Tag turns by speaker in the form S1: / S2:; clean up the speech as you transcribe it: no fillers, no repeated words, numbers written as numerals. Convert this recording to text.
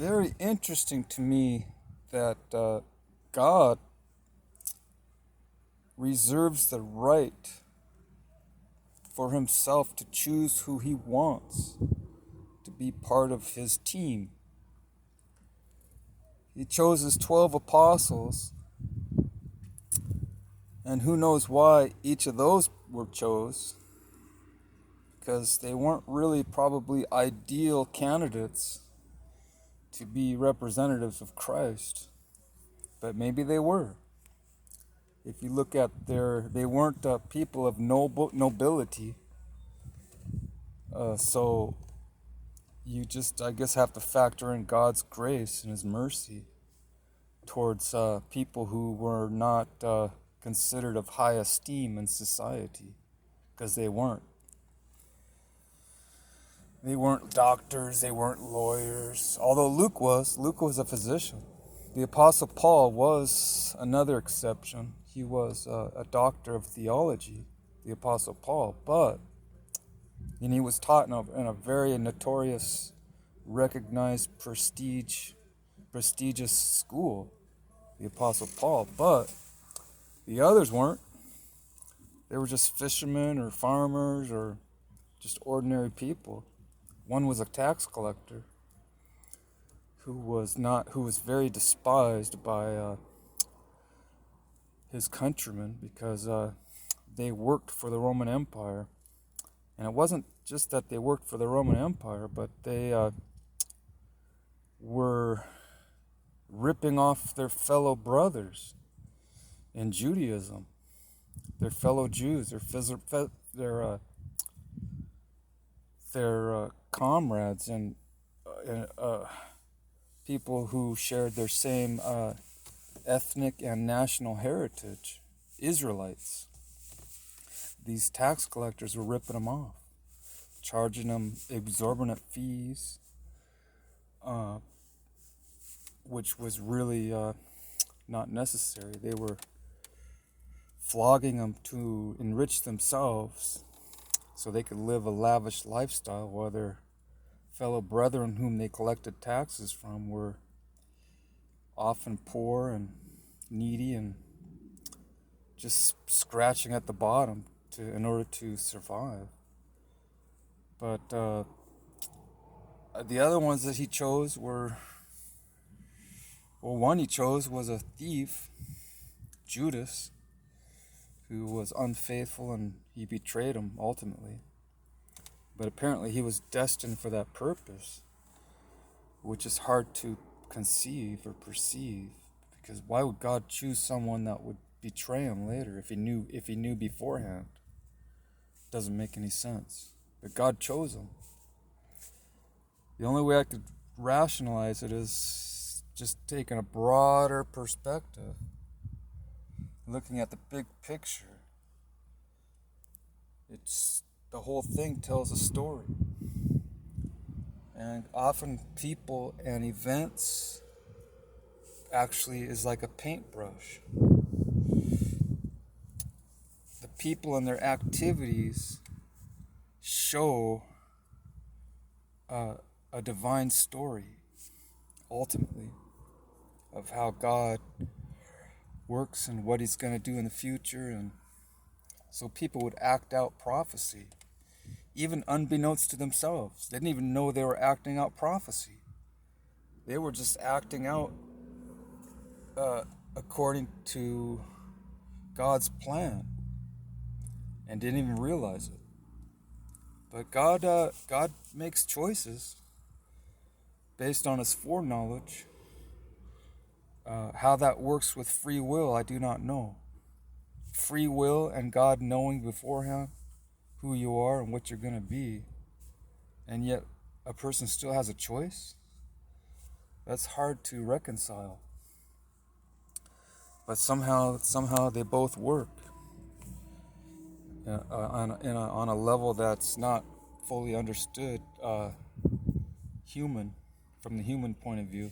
S1: very interesting to me that God reserves the right for himself to choose who he wants to be part of his team. He chose his 12 apostles, and who knows why each of those were chose, because they weren't really probably ideal candidates to be representatives of Christ, but maybe they were. If you look at they weren't people of nobility, so you just, I guess, have to factor in God's grace and his mercy towards people who were not considered of high esteem in society, because they weren't. They weren't doctors, they weren't lawyers, although Luke was. Luke was a physician. The Apostle Paul was another exception. He was a doctor of theology, the Apostle Paul, and he was taught in a very notorious, recognized, prestigious school, the Apostle Paul, but the others weren't. They were just fishermen or farmers or just ordinary people. One was a tax collector who was very despised by his countrymen because they worked for the Roman Empire. And it wasn't just that they worked for the Roman Empire, but they were ripping off their fellow brothers in Judaism, their fellow Jews, their comrades, and people who shared their same ethnic and national heritage, Israelites. These tax collectors were ripping them off, charging them exorbitant fees, which was really not necessary. They were flogging them to enrich themselves so they could live a lavish lifestyle while their fellow brethren whom they collected taxes from were often poor and needy and just scratching at the bottom in order to survive. But the other ones that he chose were, one he chose was a thief, Judas, who was unfaithful, and he betrayed him ultimately. But apparently he was destined for that purpose, which is hard to conceive or perceive, because why would God choose someone that would betray him later if he knew beforehand? Doesn't make any sense. But God chose him. The only way I could rationalize it is just taking a broader perspective, looking at the big picture. The whole thing tells a story. And often people and events actually is like a paintbrush. The people and their activities show a divine story, ultimately, of how God works and what he's going to do in the future. And so people would act out prophecy, even unbeknownst to themselves. They didn't even know they were acting out prophecy. They were just acting out according to God's plan and didn't even realize it. But God makes choices based on his foreknowledge. How that works with free will, I do not know. Free will and God knowing beforehand who you are and what you're going to be, and yet a person still has a choice? That's hard to reconcile. But somehow they both work on a level that's not fully understood, from the human point of view.